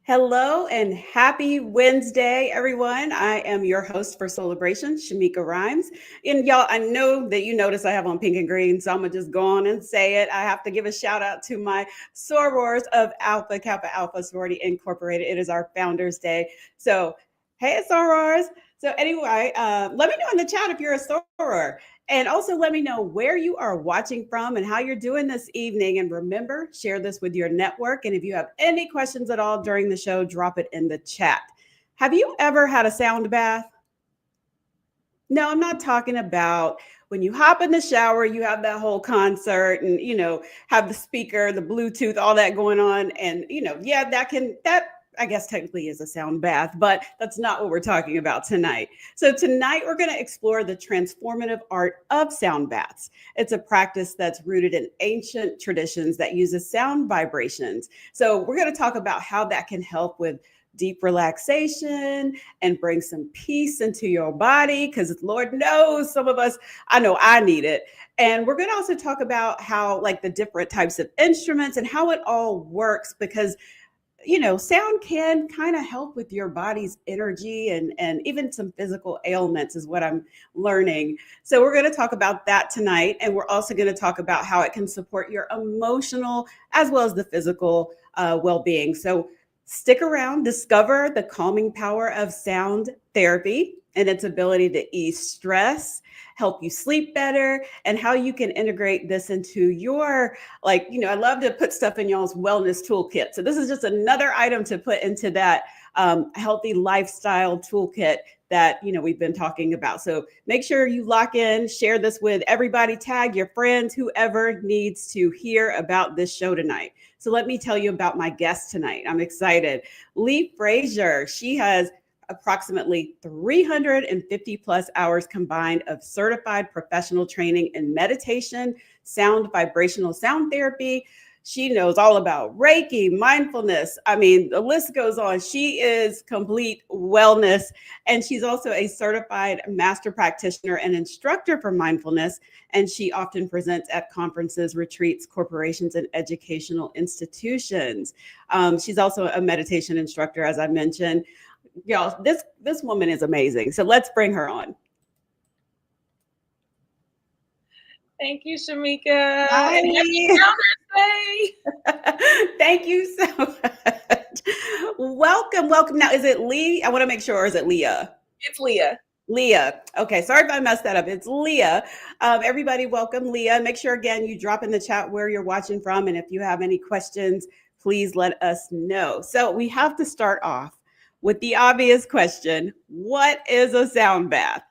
Hello and happy Wednesday, everyone. I am your host for Soulibration, Shameika Rhymes. And y'all, I know that you notice I have on pink and green, so I'm going to just go on and say it. I have to give a shout out to my sorors of Alpha Kappa Alpha Sorority Incorporated. It is our Founders Day. So, hey, sorors. So, anyway, let me know in the chat if you're a soror. And also let me know where you are watching from and how you're doing this evening. And remember, share this with your network. And if you have any questions at all during the show, drop it in the chat. Have you ever had a sound bath? No, I'm not talking about when you hop in the shower, you have that whole concert and, have the speaker, the Bluetooth, all that going on. And, yeah, that I guess technically is a sound bath, but that's not what we're talking about tonight. So tonight we're going to explore the transformative art of sound baths. It's a practice that's rooted in ancient traditions that uses sound vibrations. So we're going to talk about how that can help with deep relaxation and bring some peace into your body, because Lord knows some of us, I know I need it. And we're going to also talk about how, like, the different types of instruments and how it all works, because sound can kind of help with your body's energy and even some physical ailments is what I'm learning. So we're going to talk about that tonight. And we're also going to talk about how it can support your emotional as well as the physical well-being. So stick around, discover the calming power of sound therapy and its ability to ease stress, help you sleep better, and how you can integrate this into your, I love to put stuff in y'all's wellness toolkit. So this is just another item to put into that healthy lifestyle toolkit that, we've been talking about. So make sure you lock in, share this with everybody, tag your friends, whoever needs to hear about this show tonight. So let me tell you about my guest tonight. I'm excited. Lee Frazier. She has approximately 350 plus hours combined of certified professional training in meditation, sound, vibrational sound therapy. She knows all about Reiki, mindfulness. I mean, the list goes on. She is complete wellness. And she's also a certified master practitioner and instructor for mindfulness. And she often presents at conferences, retreats, corporations, and educational institutions. She's also a meditation instructor, as I mentioned. Y'all, this woman is amazing. So let's bring her on. Thank you, Shameika. Hi. And happy Founders Day. Thank you so much. Welcome. Now, is it Lee? I want to make sure, or is it Leah? It's Leah. Leah. Okay, sorry if I messed that up. It's Leah. Everybody, welcome Leah. Make sure, again, you drop in the chat where you're watching from. And if you have any questions, please let us know. So we have to start off with the obvious question. What is a sound bath?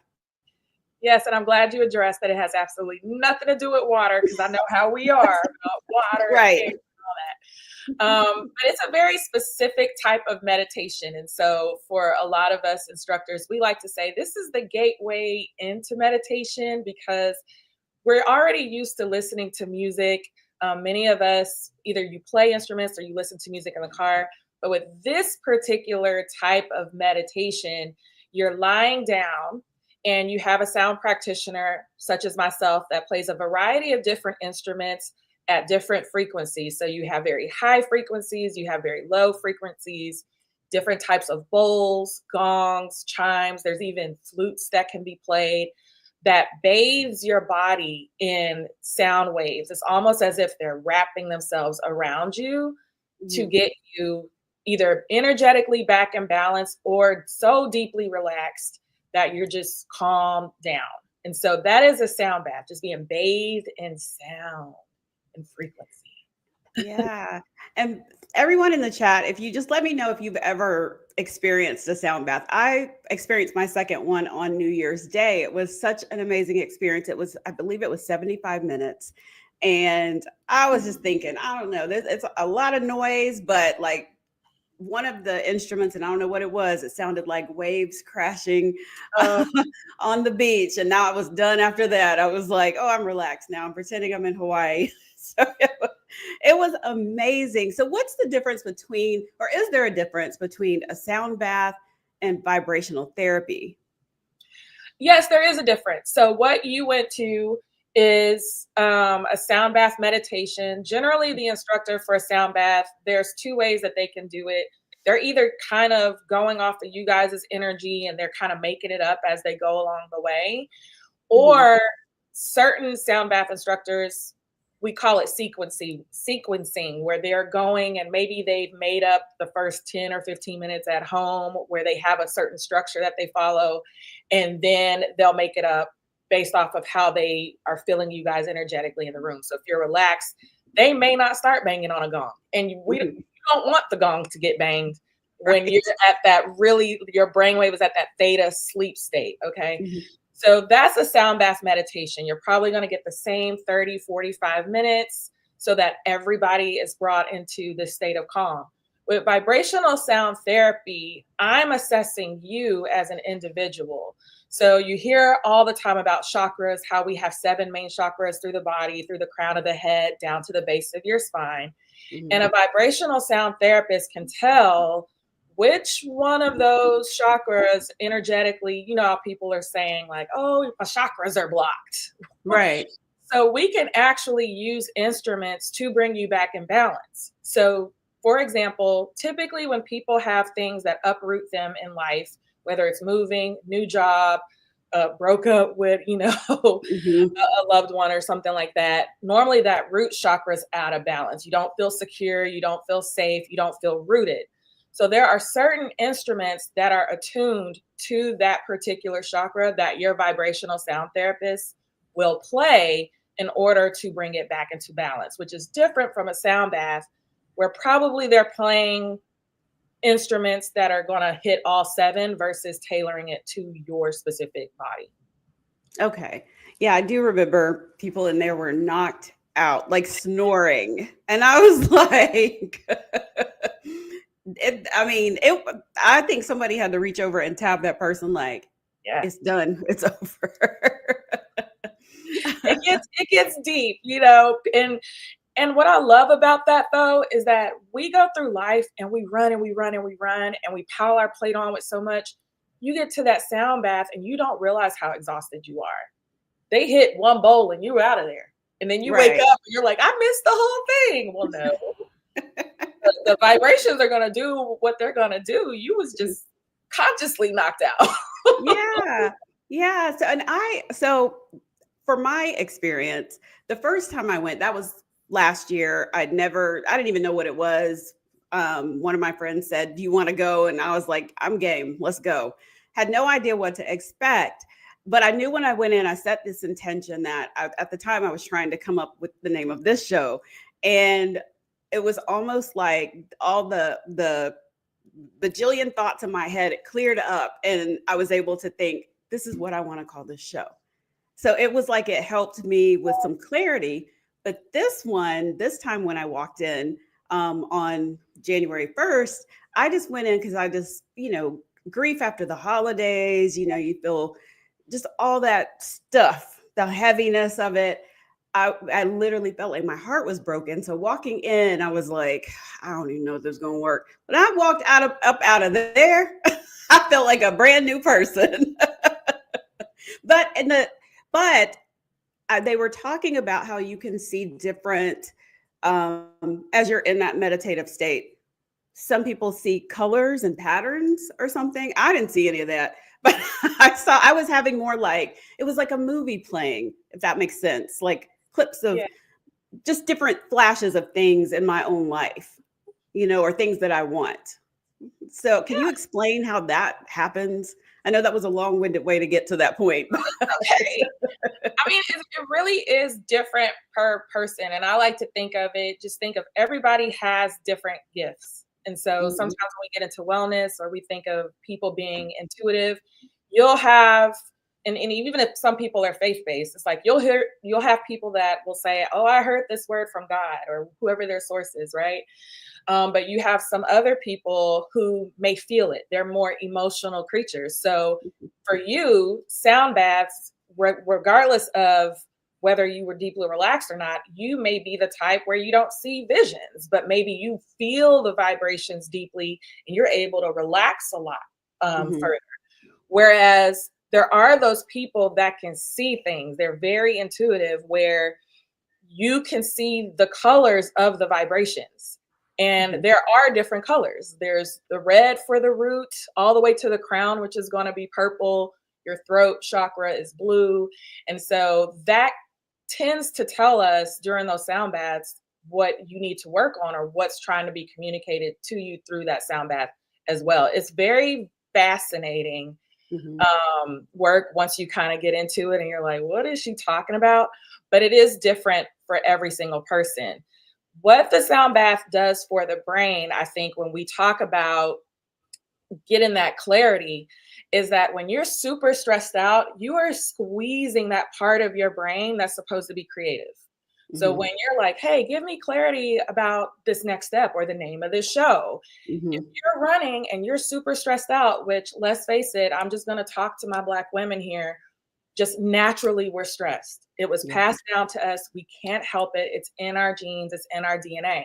Yes, and I'm glad you addressed that it has absolutely nothing to do with water, because I know how we are about water right. and all that. But it's a very specific type of meditation. And so for a lot of us instructors, we like to say this is the gateway into meditation, because we're already used to listening to music. Many of us, either you play instruments or you listen to music in the car. But with this particular type of meditation, you're lying down and you have a sound practitioner, such as myself, that plays a variety of different instruments at different frequencies. So you have very high frequencies, you have very low frequencies, different types of bowls, gongs, chimes. There's even flutes that can be played that bathes your body in sound waves. It's almost as if they're wrapping themselves around you to get you either energetically back in balance or so deeply relaxed that you're just calmed down. And so that is a sound bath, just being bathed in sound and frequency. Yeah. And everyone in the chat, if you just let me know if you've ever experienced a sound bath. I experienced my second one on New Year's Day. It was such an amazing experience. I believe it was 75 minutes. And I was just thinking, I don't know, it's a lot of noise, but like one of the instruments, and I don't know what it was, it sounded like waves crashing on the beach. And now I was done after that. I was like, oh, I'm relaxed now. I'm pretending I'm in Hawaii. So it was amazing. So what's the difference between, or is there a difference between a sound bath and vibrational therapy? Yes, there is a difference. So what you went to is a sound bath meditation. Generally, the instructor for a sound bath, there's two ways that they can do it. they're either kind of going off of you guys' energy and they're kind of making it up as they go along the way, Mhm. or certain sound bath instructors, we call it sequencing, where they're going and maybe they've made up the first 10 or 15 minutes at home where they have a certain structure that they follow, and then they'll make it up based off of how they are feeling you guys energetically in the room. So if you're relaxed, they may not start banging on a gong, and you Mhm. don't want the gong to get banged when you're Right. at that really, your brainwave is at that theta sleep state. Okay. Mhm. So that's a sound bath meditation. You're probably going to get the same 30, 45 minutes so that everybody is brought into this state of calm. With vibrational sound therapy, I'm assessing you as an individual. So you hear all the time about chakras, how we have 7 main chakras through the body, through the crown of the head, down to the base of your spine. And Mhm. a vibrational sound therapist can tell which one of those chakras energetically, you know, how people are saying like, oh, my chakras are blocked. Right. So we can actually use instruments to bring you back in balance. So, for example, typically when people have things that uproot them in life, whether it's moving, new job, broke up with, Mhm. a loved one or something like that, normally that root chakra is out of balance. You don't feel secure, you don't feel safe, you don't feel rooted. So there are certain instruments that are attuned to that particular chakra that your vibrational sound therapist will play in order to bring it back into balance, which is different from a sound bath where probably they're playing instruments that are going to hit all 7 versus tailoring it to your specific body. Okay. Yeah, I do remember people in there were knocked out, like snoring. And I was like, I mean, I think somebody had to reach over and tap that person, like, Yeah. it's done, it's over. It gets deep, and what I love about that though is that we go through life and we run and we run and we run and we pile our plate on with so much. You get to that sound bath and you don't realize how exhausted you are. They hit one bowl and you're out of there. And then you wake Right. up and you're like, I missed the whole thing. Well, no. The vibrations are gonna do what they're gonna do. You was just consciously knocked out. Yeah. Yeah. So for my experience, the first time I went, that was last year. I didn't even know what it was. One of my friends said, "Do you want to go?" And I was like, "I'm game. Let's go." Had no idea what to expect, but I knew when I went in, I set this intention that at the time I was trying to come up with the name of this show, and it was almost like all the bajillion thoughts in my head, it cleared up, and I was able to think, this is what I want to call this show. So it was like it helped me with some clarity. But this time when I walked in on January 1st, I just went in because I just, grief after the holidays, you feel just all that stuff, the heaviness of it. I literally felt like my heart was broken. So walking in, I was like, I don't even know if this is gonna work. But I walked out of there. I felt like a brand new person. but in the but they were talking about how you can see different as you're in that meditative state. Some people see colors and patterns or something. I didn't see any of that, but I was having more like it was like a movie playing, if that makes sense, like clips of Yeah. just different flashes of things in my own life, or things that I want. So, can you explain how that happens? I know that was a long-winded way to get to that point. Okay. I mean, it really is different per person. And I like to think of it, just think of everybody has different gifts. And so sometimes Mhm. when we get into wellness or we think of people being intuitive, you'll have, and even if some people are faith-based, it's like you'll have people that will say, oh, I heard this word from God or whoever their source is, right? But you have some other people who may feel it. They're more emotional creatures. So for you, sound baths, regardless of whether you were deeply relaxed or not, you may be the type where you don't see visions, but maybe you feel the vibrations deeply and you're able to relax a lot Mhm. further. Whereas there are those people that can see things. They're very intuitive where you can see the colors of the vibrations. And there are different colors. There's the red for the root, all the way to the crown, which is going to be purple. Your throat chakra is blue. And so that tends to tell us during those sound baths what you need to work on or what's trying to be communicated to you through that sound bath as well. It's very fascinating work once you kind of get into it and you're like, what is she talking about? But it is different for every single person. What the sound bath does for the brain, I think, when we talk about getting that clarity, is that when you're super stressed out, you are squeezing that part of your brain that's supposed to be creative. So when you're like, hey, give me clarity about this next step or the name of this show, if you're running and you're super stressed out, which let's face it, I'm just going to talk to my Black women here, just naturally we're stressed. It was passed down to us. We can't help it. It's in our genes. It's in our DNA.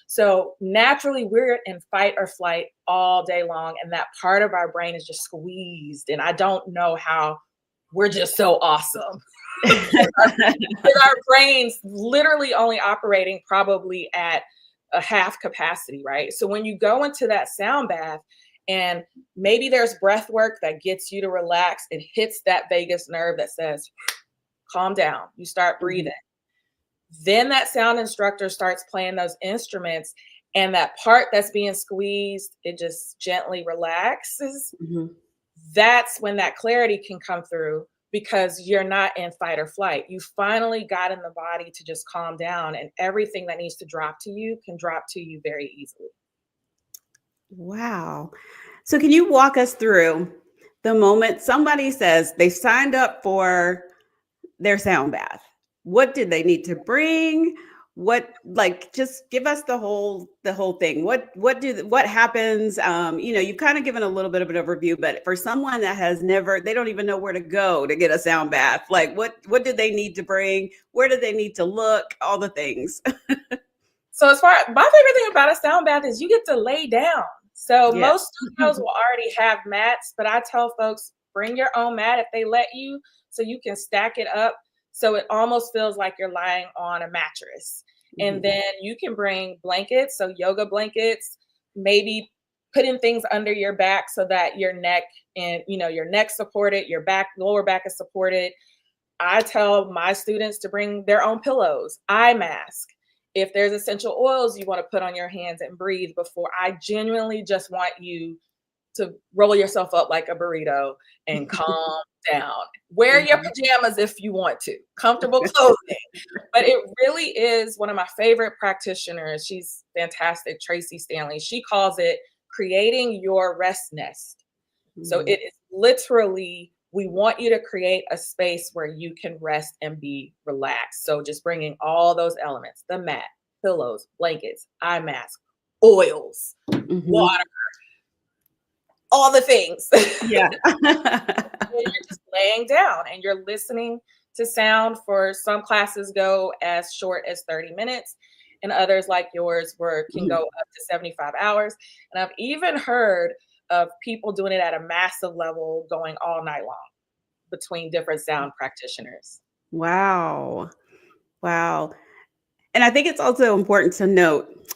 So naturally we're in fight or flight all day long. And that part of our brain is just squeezed. And I don't know how we're just so awesome. With our brains literally only operating probably at a half capacity, right? So when you go into that sound bath and maybe there's breath work that gets you to relax, it hits that vagus nerve that says, calm down, you start breathing. Then that sound instructor starts playing those instruments and that part that's being squeezed, it just gently relaxes. That's when that clarity can come through because you're not in fight or flight. You finally got in the body to just calm down and everything that needs to drop to you can drop to you very easily. Wow. So can you walk us through the moment somebody says they signed up for their sound bath? What did they need to bring? What, like, just give us the whole thing. What happens? You've kind of given a little bit of an overview, but for someone that has never, they don't even know where to go to get a sound bath. Like, what did they need to bring? Where do they need to look? All the things. So my favorite thing about a sound bath is you get to lay down. So most studios will already have mats, but I tell folks, bring your own mat if they let you, so you can stack it up. So it almost feels like you're lying on a mattress. And then you can bring blankets, so yoga blankets, maybe putting things under your back so that your neck and, your neck supported, your lower back is supported. I tell my students to bring their own pillows, eye mask. If there's essential oils you want to put on your hands and breathe before, I genuinely just want you to roll yourself up like a burrito and calm down. Wear your pajamas if you want to, comfortable clothing. But it really is one of my favorite practitioners. She's fantastic, Tracy Stanley. She calls it creating your rest nest. So it is literally, we want you to create a space where you can rest and be relaxed. So just bringing all those elements, the mat, pillows, blankets, eye mask, oils, water, all the things. Yeah. You're just laying down and you're listening to sound. For some classes go as short as 30 minutes and others like yours can go up to 75 hours. And I've even heard of people doing it at a massive level going all night long between different sound practitioners. Wow. And I think it's also important to note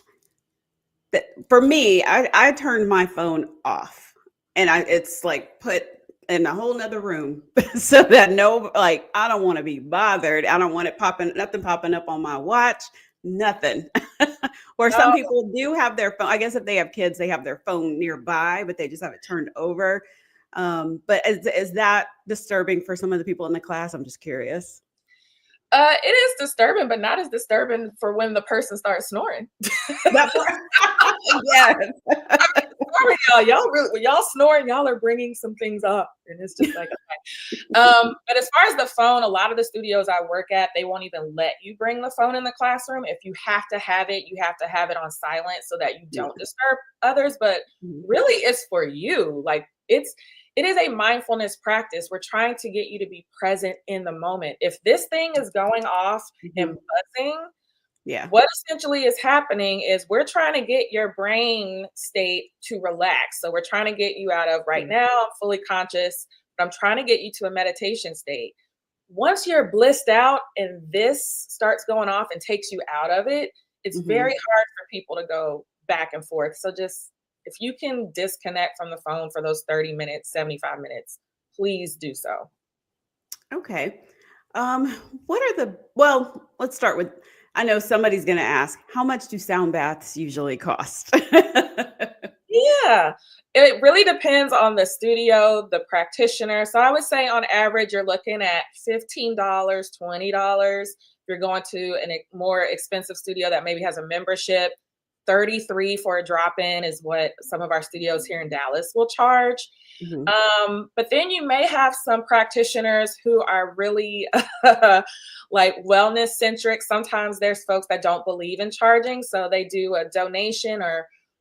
that for me, I turned my phone off and it's like put in a whole nother room so that I don't want to be bothered. I don't want nothing popping up on my watch, nothing. Or some people do have their phone. I guess if they have kids, they have their phone nearby, but they just have it turned over. But is that disturbing for some of the people in the class? I'm just curious. It is disturbing, but not as disturbing for when the person starts snoring. Yes. Sorry, y'all really, when y'all snoring, y'all are bringing some things up, and it's just like, okay. But as far as the phone, a lot of the studios I work at, they won't even let you bring the phone in the classroom. If you have to have it, you have to have it on silent so that you don't disturb others. But really, it's for you. Like it is a mindfulness practice. We're trying to get you to be present in the moment. If this thing is going off and buzzing, what essentially is happening is we're trying to get your brain state to relax. So we're trying to get you out of right now, I'm fully conscious, but I'm trying to get you to a meditation state. Once you're blissed out and this starts going off and takes you out of it, it's very hard for people to go back and forth. So just if you can disconnect from the phone for those 30 minutes, 75 minutes, please do so. Okay. Um, what are well, let's start with, I know somebody's going to ask, how much do sound baths usually cost? Yeah, it really depends on the studio, the practitioner. So I would say on average, you're looking at $15, $20. If you're going to more expensive studio that maybe has a membership, 33 for a drop-in is what some of our studios here in Dallas will charge. Mhm. But then you may have some practitioners who are really like wellness centric. Sometimes there's folks that don't believe in charging, so they do a donation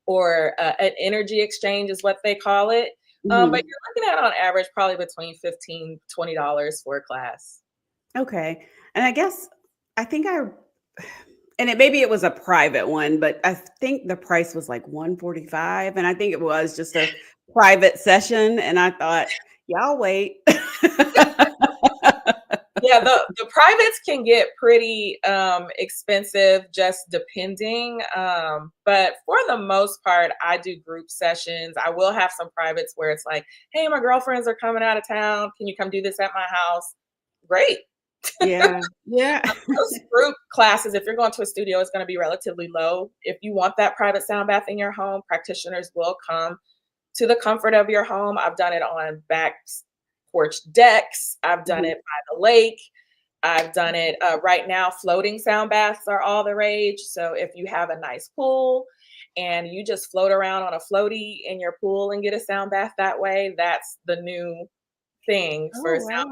or an energy exchange is what they call it. But Mhm. you're looking at on average probably between $15 $20 for a class. Okay. And I guess I think and maybe it was a private one, but I think the price was like 145, and I think it was just a private session, and I thought, yeah, I'll wait. Yeah, the privates can get pretty expensive just depending. But for the most part, I do group sessions. I will have some privates where it's like, hey, my girlfriends are coming out of town. Can you come do this at my house? Great. Yeah. Yeah. Those group classes, if you're going to a studio, it's going to be relatively low. If you want that private sound bath in your home, practitioners will come to the comfort of your home. I've done it on back porch decks. I've done Mhm. it by the lake. I've done it right now. Floating sound baths are all the rage. So if you have a nice pool and you just float around on a floaty in your pool and get a sound bath that way, that's the new thing Oh, wow.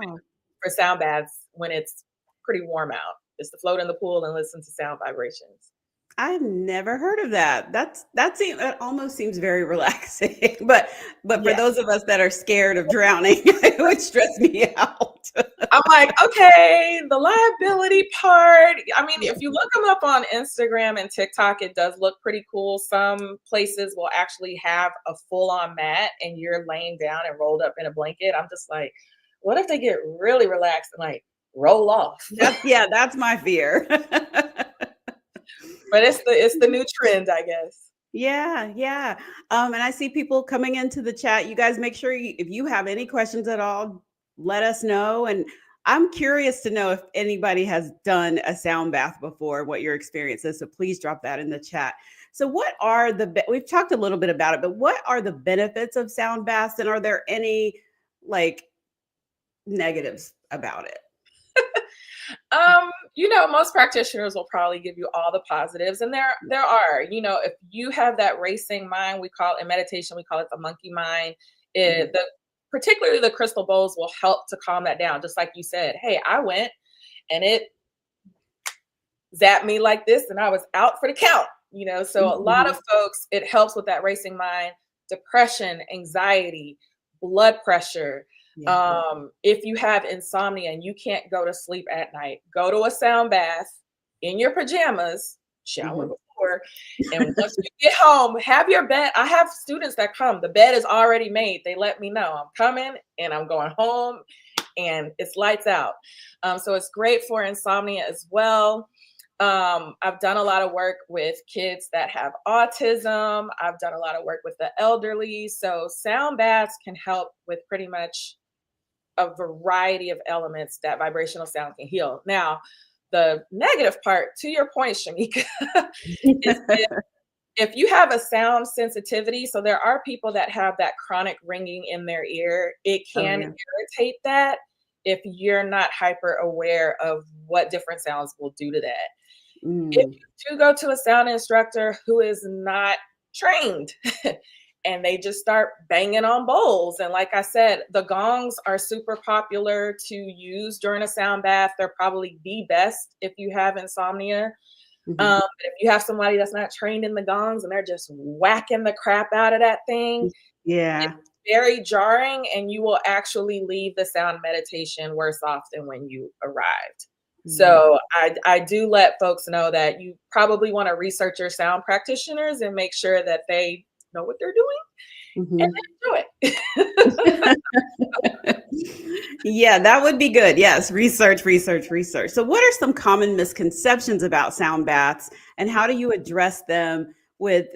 for sound baths when it's pretty warm out. Is to float in the pool and listen to sound vibrations. I've never heard of that. That almost seems very relaxing, but for Yeah. those of us that are scared of drowning, it would stress me out. I'm like, okay, the liability part. I mean, Yeah. if you look them up on Instagram and TikTok, it does look pretty cool. Some places will actually have a full on mat and you're laying down and rolled up in a blanket. I'm just like, what if they get really relaxed and like roll off? That's my fear. But it's the new trend, I guess. Yeah, yeah. And I see people coming into the chat. You guys make sure if you have any questions at all, let us know. And I'm curious to know if anybody has done a sound bath before, what your experience is. So please drop that in the chat. So what are we've talked a little bit about it, but what are the benefits of sound baths? And are there any like negatives about it? Most practitioners will probably give you all the positives, and there are. If you have that racing mind, we call in meditation, we call it the monkey mind. Mhm. Particularly the crystal bowls will help to calm that down. Just like you said, hey, I went and it zapped me like this, and I was out for the count. So a lot of Mhm. folks, it helps with that racing mind, depression, anxiety, blood pressure. Yeah. If you have insomnia and you can't go to sleep at night, go to a sound bath in your pajamas, shower Mhm. before, and once you get home, have your bed. I have students that come, the bed is already made. They let me know I'm coming and I'm going home and it's lights out. So it's great for insomnia as well. I've done a lot of work with kids that have autism. I've done a lot of work with the elderly. So sound baths can help with pretty much a variety of elements that vibrational sound can heal. Now, the negative part, to your point, Shameika, is if you have a sound sensitivity, so there are people that have that chronic ringing in their ear, it Oh can yeah. irritate that if you're not hyper aware of what different sounds will do to that. If Mm. you do go to a sound instructor who is not trained and they just start banging on bowls, and like I said, the gongs are super popular to use during a sound bath. They're probably the best if you have insomnia. Mhm. But if you have somebody that's not trained in the gongs and they're just whacking the crap out of that thing, it's Yeah. very jarring and you will actually leave the sound meditation worse off than when you arrived. Mhm. So I do let folks know that you probably want to research your sound practitioners and make sure that they know what they're doing and Mhm. then do it. Yeah, that would be good. Yes, research, research, research. So, what are some common misconceptions about sound baths, and how do you address them with,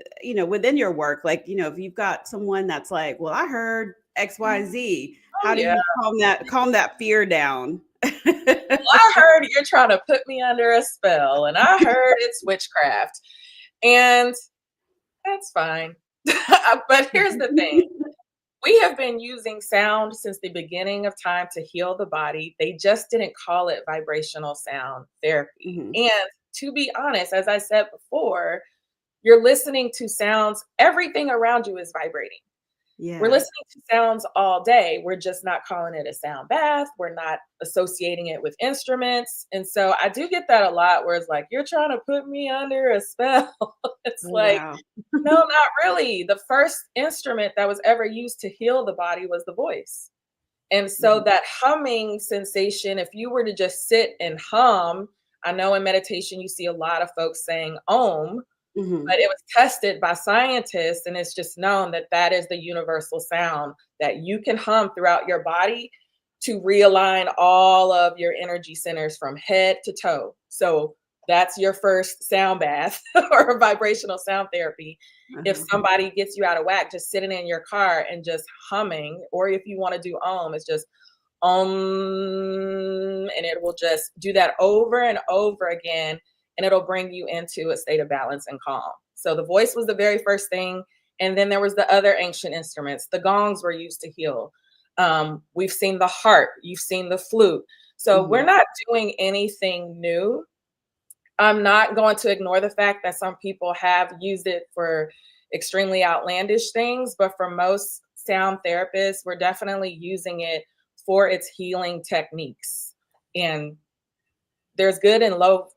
within your work? Like, if you've got someone that's like, well, I heard XYZ, Oh how do yeah. you calm that fear down? I heard you're trying to put me under a spell, and I heard it's witchcraft. And that's fine. But here's the thing. We have been using sound since the beginning of time to heal the body. They just didn't call it vibrational sound therapy. Mhm. And to be honest, as I said before, you're listening to sounds, everything around you is vibrating. We're Yeah. listening to sounds all day. We're just not calling it a sound bath. We're not associating it with instruments. And so I do get that a lot where it's like, you're trying to put me under a spell. It's Oh, like, wow. no, not really. The first instrument that was ever used to heal the body was the voice. And so Mhm. that humming sensation, if you were to just sit and hum, I know in meditation you see a lot of folks saying Om, Mhm. but it was tested by scientists, and it's just known that that is the universal sound that you can hum throughout your body to realign all of your energy centers from head to toe. So that's your first sound bath or vibrational sound therapy. If Uh-huh. somebody gets you out of whack, just sitting in your car and just humming, or if you want to do Om, it's just and it will just do that over and over again, and it'll bring you into a state of balance and calm. So the voice was the very first thing, and then there was the other ancient instruments. The gongs were used to heal. We've seen the harp, you've seen the flute. So we're Mhm. not doing anything new. I'm not going to ignore the fact that some people have used it for extremely outlandish things, but for most sound therapists, we're definitely using it for its healing techniques. And there's good and low,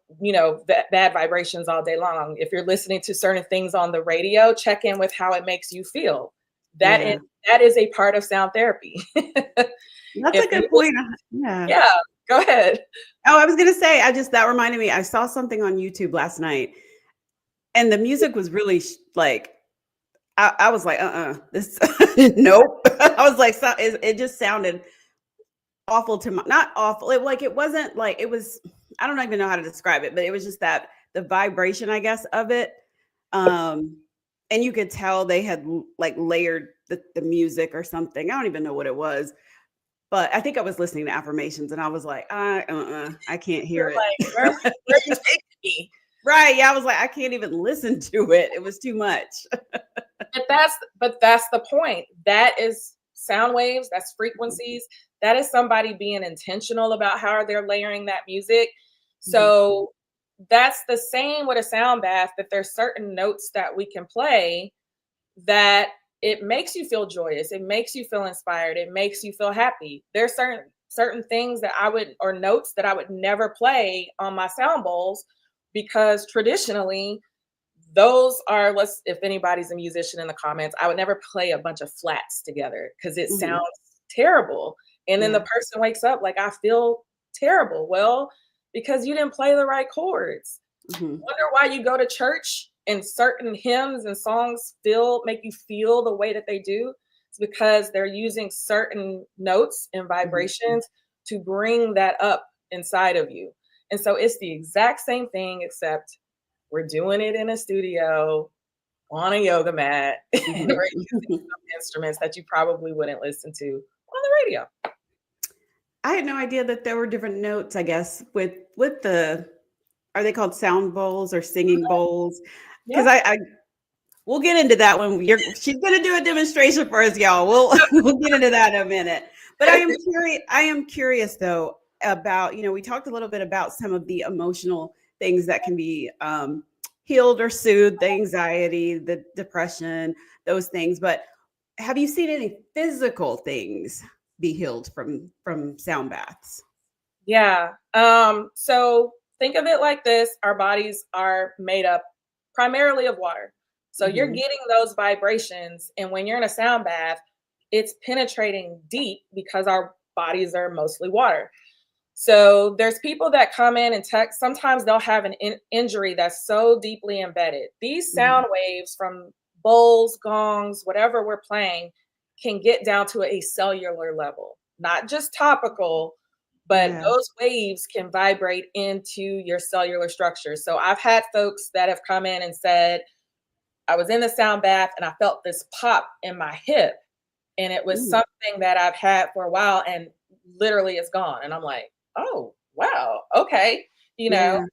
bad vibrations all day long. If you're listening to certain things on the radio, check in with how it makes you feel. That is Yeah. that is a part of sound therapy. That's If a you good point. Yeah. yeah, go ahead. Oh, I was gonna say, that reminded me. I saw something on YouTube last night, and the music was really like, I was like, this, nope. I was like, it just sounded awful to my, not awful. It wasn't like it was. I don't even know how to describe it, but it was just that the vibration, I guess, of it. Um, and you could tell they had like layered the music or something. I don't even know what it was, but I think I was listening to affirmations, and I was like, I can't You're hear like, where are you it. taking me? Right. Yeah. I was like, I can't even listen to it. It was too much. But that's the point. That is sound waves, that's frequencies. That is somebody being intentional about how they're layering that music. Mhm. So that's the same with a sound bath, that there's certain notes that we can play that it makes you feel joyous, it makes you feel inspired, it makes you feel happy. There's certain things that I would, or notes that I would never play on my sound bowls, because traditionally those are, let's, if anybody's a musician in the comments, I would never play a bunch of flats together because it sounds Mhm. terrible. And then the Yeah. person wakes up like, I feel terrible. Well, because you didn't play the right chords. Mhm. Wonder why you go to church and certain hymns and songs make you feel the way that they do. It's because they're using certain notes and Mhm. vibrations to bring that up inside of you. And so it's the exact same thing, except we're doing it in a studio on a yoga mat. And Mhm. we're using some instruments that you probably wouldn't listen to on the radio. I had no idea that there were different notes, I guess, with the, are they called sound bowls or singing bowls? Yeah. Because I we'll get into that when she's gonna do a demonstration for us, y'all. We'll we'll get into that in a minute. But I am curious though about, we talked a little bit about some of the emotional things that can be healed or soothed, the anxiety, the depression, those things. But have you seen any physical things be healed from sound baths? Yeah. So think of it like this. Our bodies are made up primarily of water. So you're Hmm. getting those vibrations. And when you're in a sound bath, it's penetrating deep because our bodies are mostly water. So there's people that come in and sometimes they'll have an injury that's so deeply embedded. These Hmm. sound waves from bowls, gongs, whatever we're playing, can get down to a cellular level, not just topical, but Yeah. those waves can vibrate into your cellular structure. So I've had folks that have come in and said, I was in the sound bath and I felt this pop in my hip, and it was Ooh, something that I've had for a while and literally it's gone. And I'm like, oh, wow, okay. You know,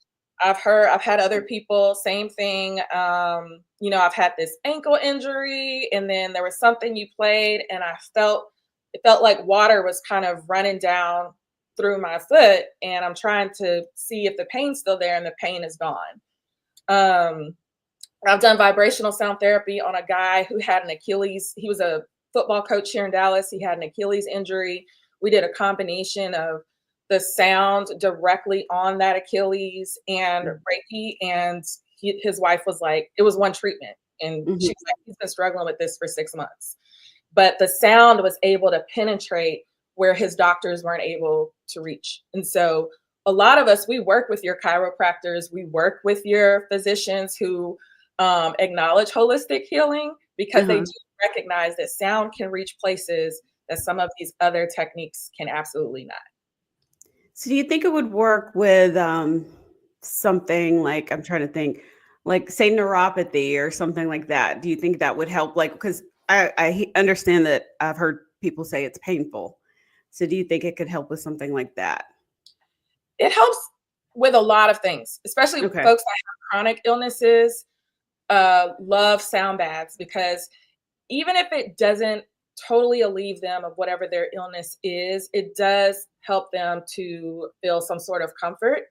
yeah. I've had other people, same thing. I've had this ankle injury, and then there was something you played, and it felt like water was kind of running down through my foot, and I'm trying to see if the pain's still there, and the pain is gone. Um, I've done vibrational sound therapy on a guy who had an Achilles. He was a football coach here in Dallas. He had an Achilles injury. We did a combination of the sound directly on that Achilles and Reiki. And his wife was like, it was one treatment. And she Mhm. was like, he's been struggling with this for 6 months. But the sound was able to penetrate where his doctors weren't able to reach. And so a lot of us, we work with your chiropractors, we work with your physicians who acknowledge holistic healing because they Uh-huh. do recognize that sound can reach places that some of these other techniques can absolutely not. So do you think it would work with something like, I'm trying to think, like say neuropathy or something like that? Do you think that would help? Like, because understand that I've heard people say it's painful. So do you think it could help with something like that? It helps with a lot of things, especially Okay. folks that have chronic illnesses, love sound baths because even if it doesn't totally alleviate them of whatever their illness is, it does help them to feel some sort of comfort.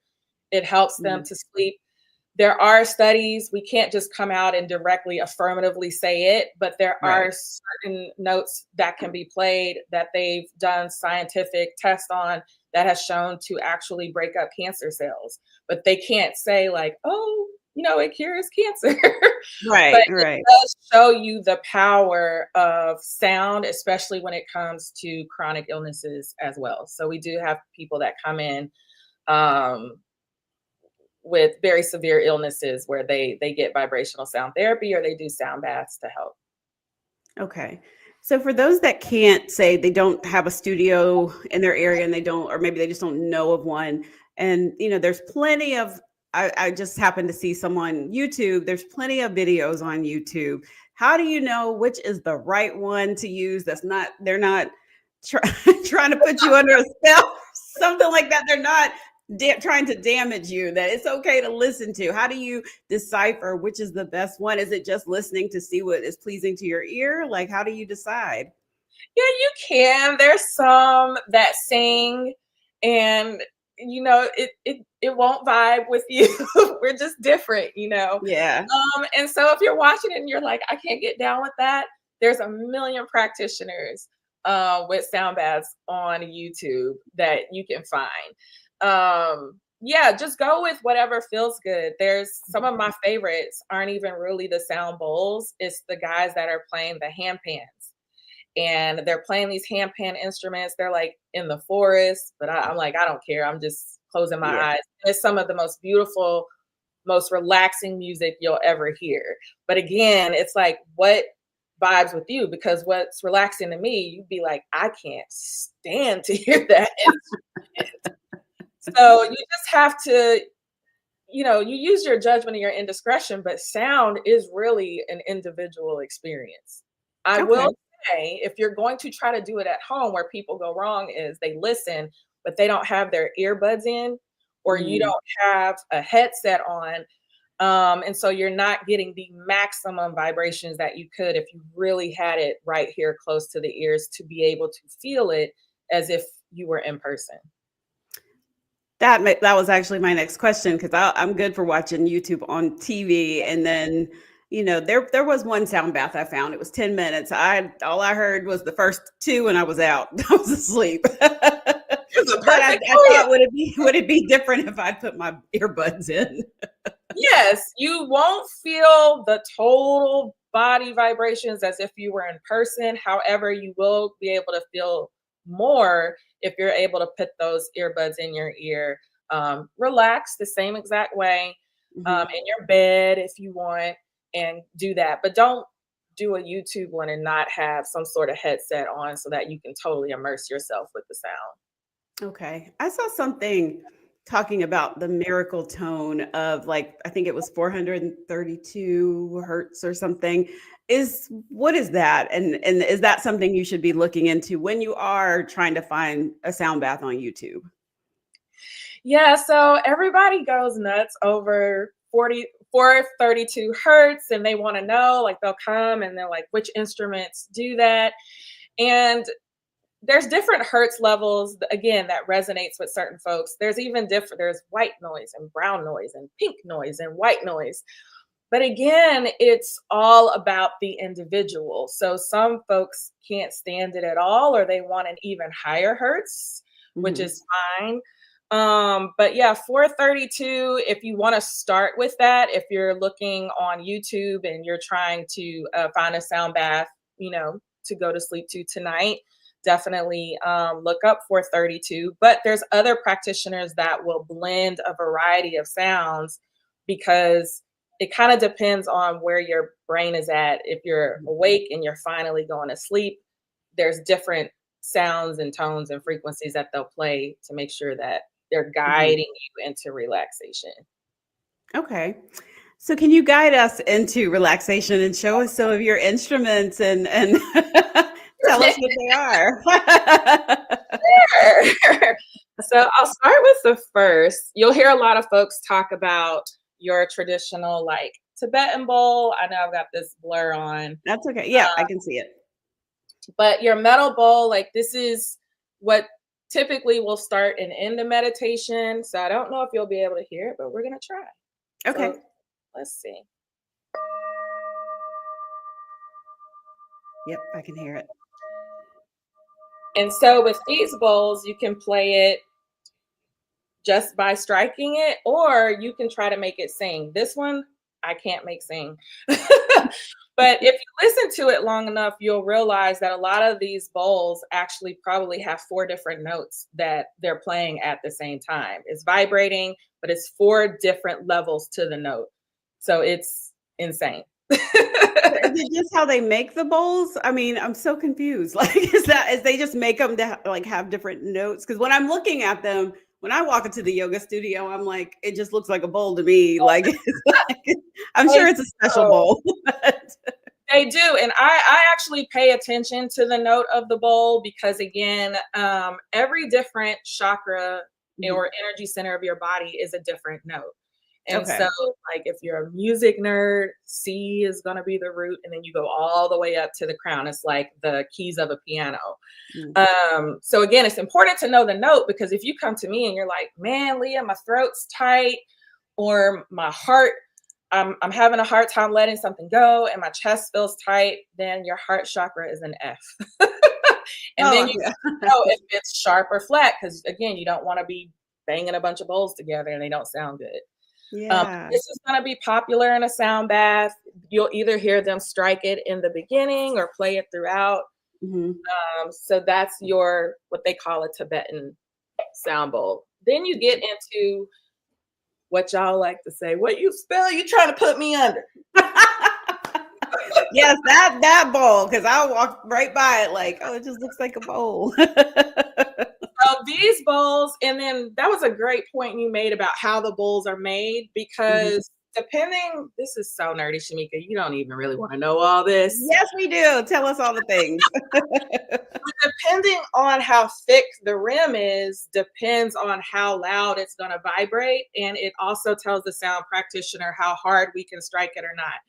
It helps them Mm, to sleep. There are studies, we can't just come out and directly affirmatively say it, but there right. are certain notes that can be played that they've done scientific tests on that has shown to actually break up cancer cells. But they can't say, like, oh, it cures cancer. But Right. it Right. does show you the power of sound, especially when it comes to chronic illnesses as well. So we do have people that come in um, with very severe illnesses where they get vibrational sound therapy or they do sound baths to help. Okay. So for those that can't say they don't have a studio in their area and they don't, or maybe they just don't know of one, and there's plenty of, I just happened to see someone YouTube, there's plenty of videos on YouTube. How do you know which is the right one to use? That's not, they're not try, trying to put you under a spell, something like that. They're not trying to damage you, that it's okay to listen to. How do you decipher which is the best one? Is it just listening to see what is pleasing to your ear? Like, how do you decide? Yeah, you can. There's some that sing and it won't vibe with you. We're just different. Yeah. And so if you're watching it and you're like, I can't get down with that, there's a million practitioners with sound baths on YouTube that you can find. Yeah, just go with whatever feels good. There's some of my favorites aren't even really the sound bowls. It's the guys that are playing the hand pans and they're playing these handpan instruments. They're like in the forest, but I'm like, I don't care. I'm just closing my Yeah. eyes. And it's some of the most beautiful, most relaxing music you'll ever hear. But again, it's like, what vibes with you? Because what's relaxing to me, you'd be like, I can't stand to hear that instrument. So you just have to, you use your judgment and your indiscretion, but sound is really an individual experience. I will Okay. say, if you're going to try to do it at home, where people go wrong is they listen, but they don't have their earbuds in, or you Mm. don't have a headset on. And so you're not getting the maximum vibrations that you could if you really had it right here close to the ears to be able to feel it as if you were in person. That was actually my next question, because I'm good for watching YouTube on TV, and then there was one sound bath I found. It was 10 minutes. I all I heard was the first two, and I was out. I was asleep. It's a But perfect I for you. thought, would it be different if I put my earbuds in? Yes, you won't feel the total body vibrations as if you were in person. However, you will be able to feel more if you're able to put those earbuds in your ear. Relax the same exact way Mhm. in your bed if you want, and do that. But don't do a YouTube one and not have some sort of headset on so that you can totally immerse yourself with the sound. Okay. I saw something talking about the miracle tone of like, I think it was 432 hertz or something. What is that? And is that something you should be looking into when you are trying to find a sound bath on YouTube? Yeah, so everybody goes nuts over 432 hertz, and they want to know, like, they'll come and they're like, which instruments do that? And there's different hertz levels, again, that resonates with certain folks. There's even different, there's white noise and brown noise and pink noise and white noise. But again, it's all about the individual. So some folks can't stand it at all, or they want an even higher hertz, which Mhm. is fine. But yeah, 432, if you want to start with that, if you're looking on YouTube and you're trying to find a sound bath, to go to sleep to tonight, definitely look up 432. But there's other practitioners that will blend a variety of sounds, because it kind of depends on where your brain is at. If you're awake and you're finally going to sleep, there's different sounds and tones and frequencies that they'll play to make sure that they're Mhm. guiding you into relaxation. Okay. So can you guide us into relaxation and show us some of your instruments and tell us what they are? Sure. So I'll start with the first. You'll hear a lot of folks talk about your traditional, like, Tibetan bowl. I know I've got this blur on. That's okay. Yeah, I can see it. But your metal bowl, like, this is what typically will start and end a meditation. So I don't know if you'll be able to hear it, but we're gonna try. Okay. So let's see. Yep, I can hear it. And so with these bowls, you can play it just by striking it, or you can try to make it sing. This one, I can't make sing. But if you listen to it long enough, you'll realize that a lot of these bowls actually probably have four different notes that they're playing at the same time. It's vibrating, but it's four different levels to the note. So it's insane. Is it just how they make the bowls? I mean, I'm so confused. Like, is they just make them to like have different notes? Because when I'm looking at them, when I walk into the yoga studio, I'm like, it just looks like a bowl to me. Like, it's like I'm They sure it's a special do. bowl. but- They do. And I actually pay attention to the note of the bowl, because, again, every different chakra Mhm. or energy center of your body is a different note. And so, Okay. like, if you're a music nerd, C is going to be the root, and then you go all the way up to the crown. It's like the keys of a piano. Mm. So again, it's important to know the note, because if you come to me and you're like, man, Leah, my throat's tight, or my heart, I'm having a hard time letting something go, and my chest feels tight, then your heart chakra is an F. And then Oh, you yeah. know if it's sharp or flat, because again, you don't want to be banging a bunch of bowls together and they don't sound good. Yeah. This is going to be popular in a sound bath. You'll either hear them strike it in the beginning or play it throughout. Mhm. So that's your, what they call a Tibetan sound bowl. Then you get into what y'all like to say, what you spell, you trying to put me under. Yes, that bowl, because I'll walk right by it like, oh, it just looks like a bowl. So these bowls, and then that was a great point you made about how the bowls are made, Mhm. because depending, this is so nerdy, Shameika, you don't even really want to know all this. Yes, we do. Tell us all the things. Depending on how thick the rim is, depends on how loud it's going to vibrate. And it also tells the sound practitioner how hard we can strike it or not.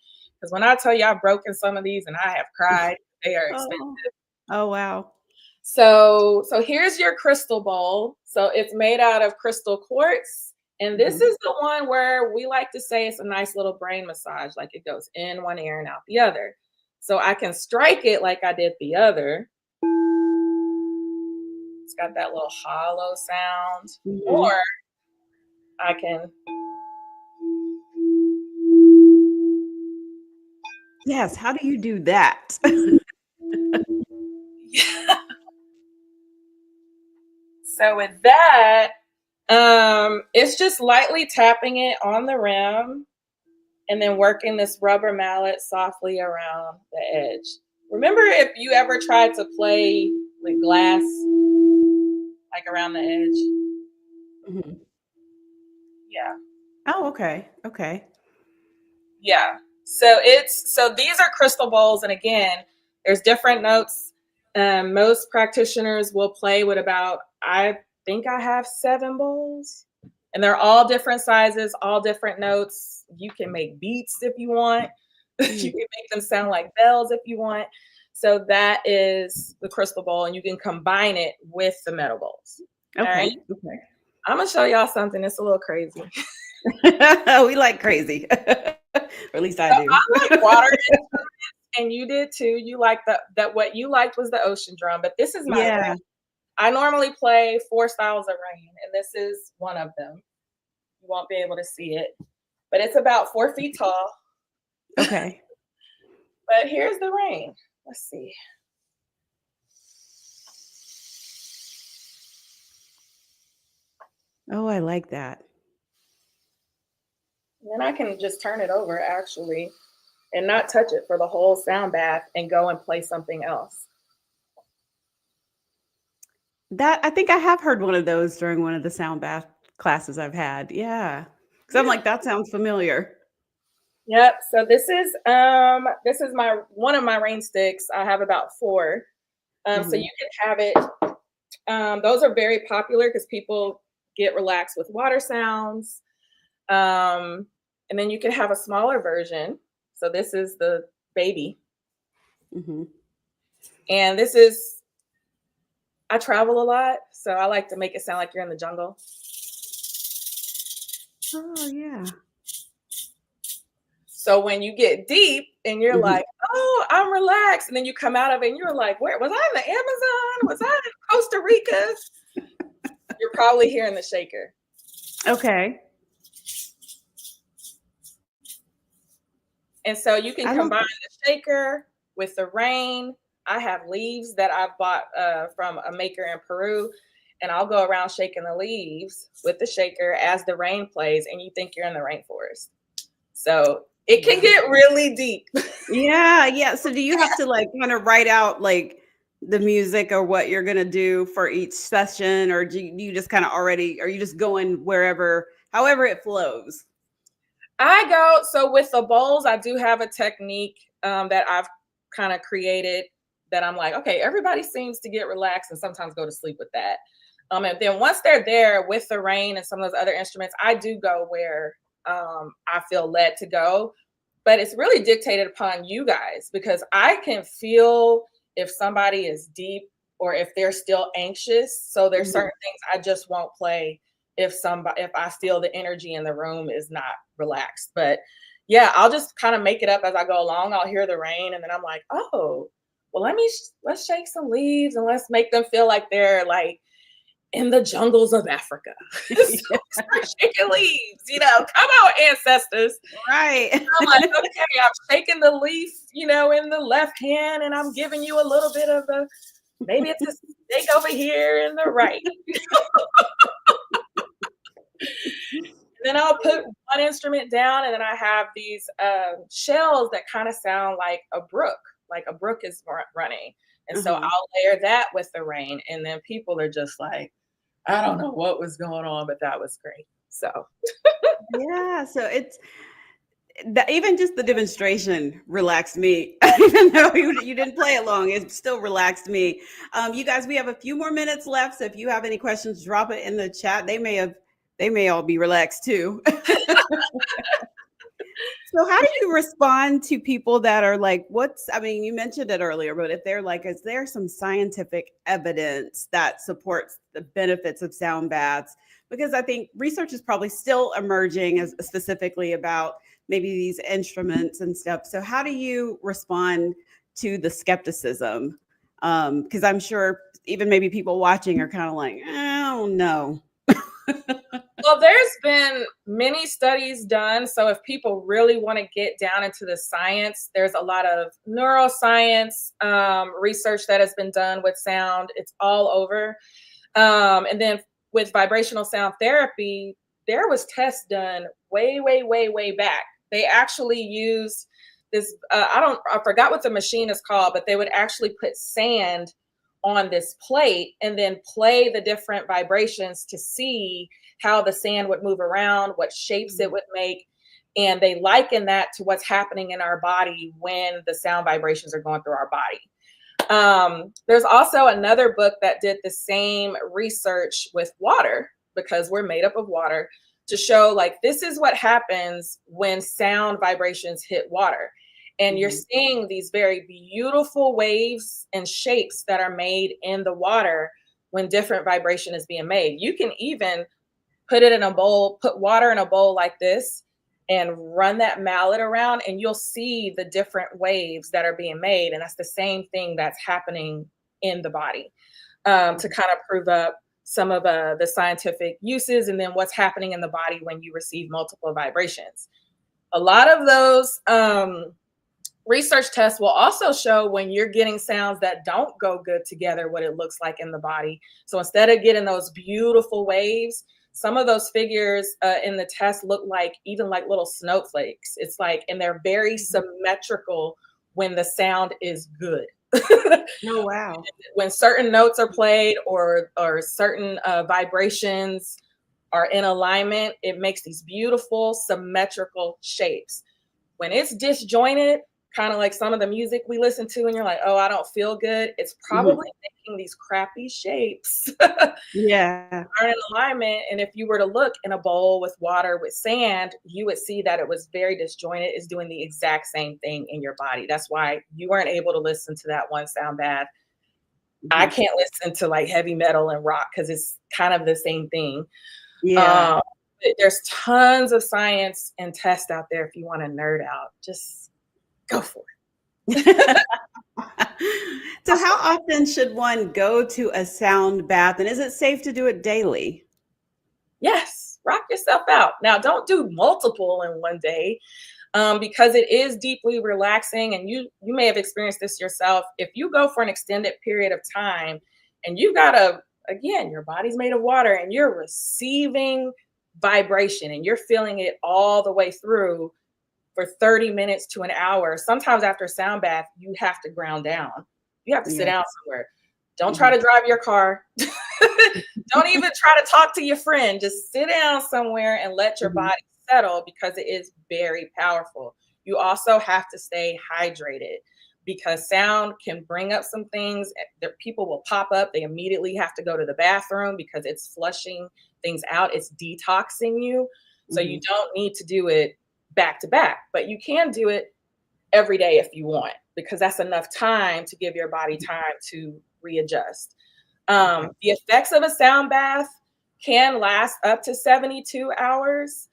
Because when I tell you I've broken some of these and I have cried, they are expensive. Oh. Oh, wow. So here's your crystal bowl. So it's made out of crystal quartz. And this Mhm. is the one where we like to say it's a nice little brain massage, like it goes in one ear and out the other. So I can strike it like I did the other. It's got that little hollow sound. Or Mhm. I can, Yes, how do you do that? yeah. So with that, it's just lightly tapping it on the rim and then working this rubber mallet softly around the edge. Remember, if you ever tried to play with glass, like around the edge? Mhm. Yeah. Oh, okay. Okay. Yeah. So these are crystal bowls, and again, there's different notes. Most practitioners will play with about, I think I have 7 bowls, and they're all different sizes, all different notes. You can make beats if you want. You Mm. can make them sound like bells if you want. So that is the crystal bowl, and you can combine it with the metal bowls. All right. Okay. Okay. I'm gonna show y'all something that's a little crazy. We like crazy. Or at least I So do. I like water and you did too. You liked that what you liked was the ocean drum, but this is my Yeah. rain. I normally play 4 styles of rain, and this is one of them. You won't be able to see it, but it's about 4 feet tall. Okay. But here's the rain. Let's see. Oh, I like that. And then I can just turn it over actually and not touch it for the whole sound bath and go and play something else. That I think I have heard one of those during one of the sound bath classes I've had. Yeah. Because I'm Yeah. like, that sounds familiar. Yep. So this is my one of my rain sticks. I have about 4. So Mhm. you can have it. Those are very popular because people get relaxed with water sounds. And then you can have a smaller version. So this is the baby. Mhm. And this is, I travel a lot. So I like to make it sound like you're in the jungle. Oh, yeah. So when you get deep and you're Mhm. like, oh, I'm relaxed. And then you come out of it and you're like, where was I in the Amazon? Was I in Costa Rica? You're probably hearing the shaker. Okay. And so you can I love combine that. the shaker with the rain. I have leaves that I bought from a maker in Peru, and I'll go around shaking the leaves with the shaker as the rain plays, and you think you're in the rainforest. So it can Wow. get really deep. Yeah, yeah. So do you have to like kind of write out like the music or what you're gonna do for each session, or do you just kind of already are you just going wherever, however it flows? I go, so with the bowls, I do have a technique that I've kind of created that I'm like, okay, everybody seems to get relaxed and sometimes go to sleep with that. And then once they're there with the rain and some of those other instruments, I do go where I feel led to go. But it's really dictated upon you guys because I can feel if somebody is deep or if they're still anxious. So there's Mhm. certain things I just won't play if I feel the energy in the room is not relaxed. But yeah, I'll just kind of make it up as I go along. I'll hear the rain and then I'm like, oh, well, let's shake some leaves and let's make them feel like they're like in the jungles of Africa. So start shaking leaves, come out, ancestors. Right. I'm like, okay, I'm shaking the leaf, in the left hand, and I'm giving you a little bit of the, maybe it's a snake over here in the right. And then I'll put one instrument down, and then I have these shells that kind of sound like a brook is running. And so Uh-huh. I'll layer that with the rain, and then people are just like, I don't know what was going on, but that was great. So Yeah, so it's even just the demonstration relaxed me. Even though you didn't play it long, it still relaxed me. You guys, we have a few more minutes left, so if you have any questions, drop it in the chat. They may all be relaxed too. So how do you respond to people that are like, I mean, you mentioned it earlier, but if they're like, is there some scientific evidence that supports the benefits of sound baths? Because I think research is probably still emerging as specifically about maybe these instruments and stuff. So how do you respond to the skepticism? Because I'm sure even maybe people watching are kind of like, I don't know. well, there's been many studies done. So if people really want to get down into the science, there's a lot of neuroscience research that has been done with sound. It's all over. And then with vibrational sound therapy, there was tests done way, way, way, way back. They actually used this. I forgot what the machine is called, but they would actually put sand on this plate and then play the different vibrations to see how the sand would move around, what shapes it would make. And they liken that to what's happening in our body when the sound vibrations are going through our body. There's also another book that did the same research with water, because we're made up of water, to show like this is what happens when sound vibrations hit water. And you're seeing these very beautiful waves and shapes that are made in the water when different vibration is being made. You can even put it in a bowl, put water in a bowl like this, and run that mallet around, and you'll see the different waves that are being made. And that's the same thing that's happening in the body, to kind of prove up some of the scientific uses and then what's happening in the body when you receive multiple vibrations. A lot of those research tests will also show when you're getting sounds that don't go good together, what it looks like in the body. So instead of getting those beautiful waves, some of those figures in the test look like even like little snowflakes. It's like, and they're very symmetrical when the sound is good. Oh, wow. When certain notes are played or certain vibrations are in alignment, it makes these beautiful symmetrical shapes. When it's disjointed, kind of like some of the music we listen to and you're like, oh, I don't feel good, it's probably making these crappy shapes Yeah. are in alignment. And if you were to look in a bowl with water with sand, you would see that it was very disjointed. It's doing the exact same thing in your body. That's why you weren't able to listen to that one sound bath. I can't listen to like heavy metal and rock because it's kind of the same thing. Yeah. There's tons of science and tests out there if you want to nerd out. Just go for it. So how often should one go to a sound bath, and is it safe to do it daily? Yes, rock yourself out. Now, don't do multiple in one day, because it is deeply relaxing, and you may have experienced this yourself. If you go for an extended period of time and you got again, your body's made of water and you're receiving vibration and you're feeling it all the way through for 30 minutes to an hour. Sometimes after a sound bath, you have to ground down. You have to sit down somewhere. Don't try to drive your car. Don't even try to talk to your friend. Just sit down somewhere and let your body settle, because it is very powerful. You also have to stay hydrated, because sound can bring up some things that people will pop up. They immediately have to go to the bathroom because it's flushing things out. It's detoxing you. So you don't need to do it back to back, but you can do it every day if you want, because that's enough time to give your body time to readjust. The effects of a sound bath can last up to 72 hours,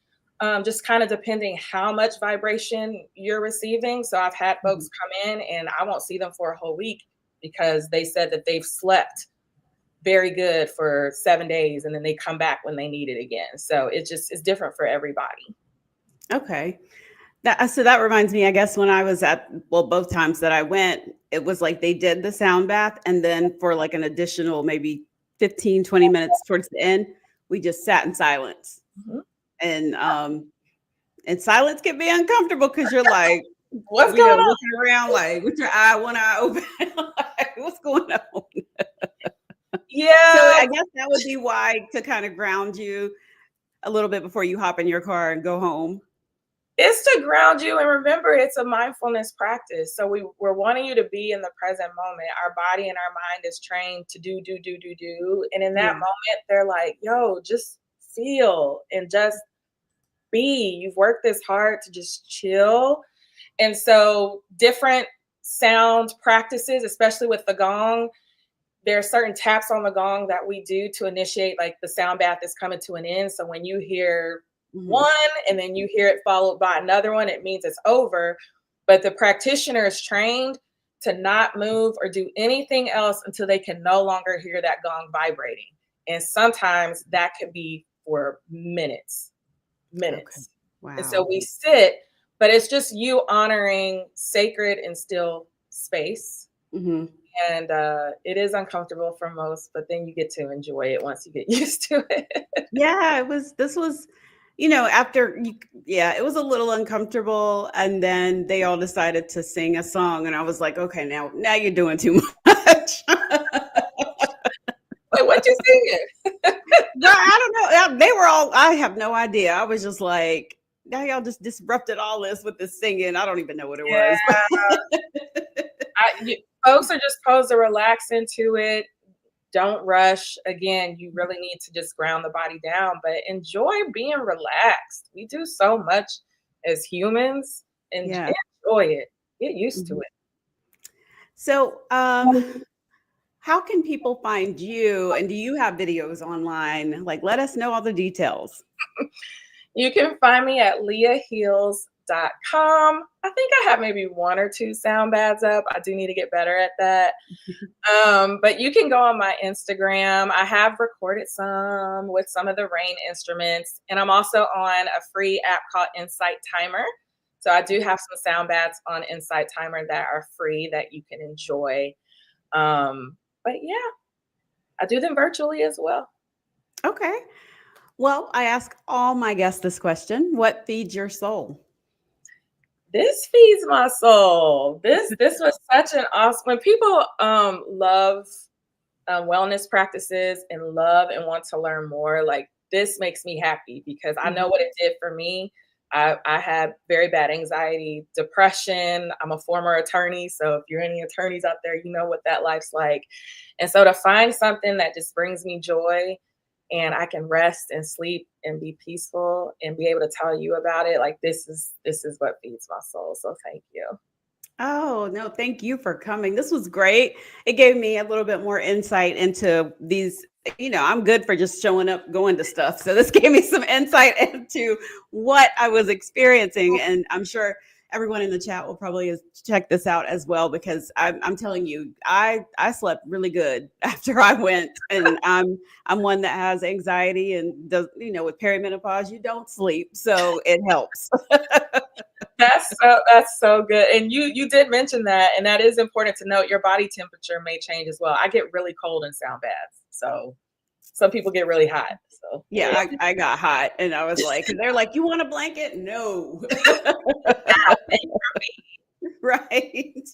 just kind of depending how much vibration you're receiving. So I've had folks come in and I won't see them for a whole week because they said that they've slept very good for 7 days and then they come back when they need it again. So it's different for everybody. Okay. So that reminds me, I guess when I was both times that I went, it was like they did the sound bath. And then for like an additional maybe 15, 20 minutes towards the end, we just sat in silence. And silence can be uncomfortable because you're like, what's going on? Looking around like with your one eye open. Like, what's going on? Yeah. So I guess that would be why, to kind of ground you a little bit before you hop in your car and go home. It's to ground you, and remember, it's a mindfulness practice. So we're wanting you to be in the present moment. Our body and our mind is trained to do. And in that moment, they're like, yo, just feel and just be. You've worked this hard to just chill. And so different sound practices, especially with the gong, there are certain taps on the gong that we do to initiate, like the sound bath is coming to an end. So when you hear one and then you hear it followed by another one, it means it's over. But the practitioner is trained to not move or do anything else until they can no longer hear that gong vibrating. And sometimes that could be for minutes. Okay. Wow. And so we sit, but it's just you honoring sacred and still space. And it is uncomfortable for most, but then you get to enjoy it once you get used to it. Yeah, this was, after it was a little uncomfortable. And then they all decided to sing a song. And I was like, okay, now you're doing too much. Wait, what you singing? No, I don't know. They were all. I have no idea. I was just like, now y'all just disrupted all this with the singing. I don't even know what it was, but Yeah, folks are just supposed to relax into it. Don't rush. Again, you really need to just ground the body down, but enjoy being relaxed. We do so much as humans, and yeah. enjoy it. Get used to Mhm. it. So, how can people find you? And do you have videos online? Like, let us know all the details. You can find me at leahheals.com. I think I have maybe one or two sound baths up. I do need to get better at that. But you can go on my Instagram. I have recorded some with some of the rain instruments, and I'm also on a free app called Insight Timer. So I do have some sound baths on Insight Timer that are free that you can enjoy. But yeah, I do them virtually as well. Okay. Well, I ask all my guests this question: what feeds your soul? This feeds my soul. This was such an awesome when people love wellness practices and love and want to learn more. Like this makes me happy because I know Mhm. what it did for me. I had very bad anxiety, depression. I'm a former attorney, so if you're any attorneys out there, you know what that life's like. And so to find something that just brings me joy and I can rest and sleep and be peaceful and be able to tell you about it, like this is what feeds my soul. So thank you. Oh, no, thank you for coming. This was great. It gave me a little bit more insight into these. I'm good for just showing up, going to stuff. So this gave me some insight into what I was experiencing. And I'm sure everyone in the chat will probably check this out as well, because I'm telling you, I slept really good after I went. And I'm one that has anxiety and does, with perimenopause, you don't sleep. So it helps. That's so good. And you did mention that, and that is important to note. Your body temperature may change as well. I get really cold in sound baths, so some people get really hot. So Yeah, yeah, I got hot and I was like, and they're like, you want a blanket? No. Right.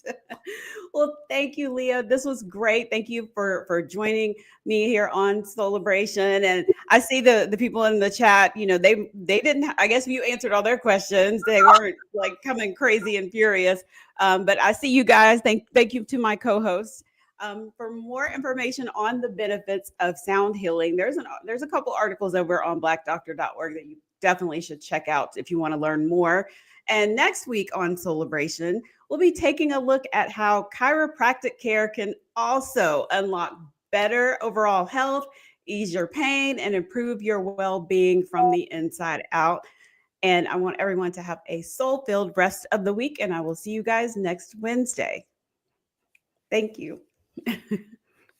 Well, thank you, Leah. This was great. Thank you for joining me here on Soulibration. And I see the people in the chat, they didn't I guess you answered all their questions. They weren't like coming crazy and furious. But I see you guys. Thank you to my co-hosts. For more information on the benefits of sound healing, there's a couple articles over on blackdoctor.org that you definitely should check out if you want to learn more. And next week on Soulibration, we'll be taking a look at how chiropractic care can also unlock better overall health, ease your pain, and improve your well being from the inside out. And I want everyone to have a soul filled rest of the week. And I will see you guys next Wednesday. Thank you.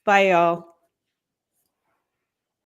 Bye, y'all.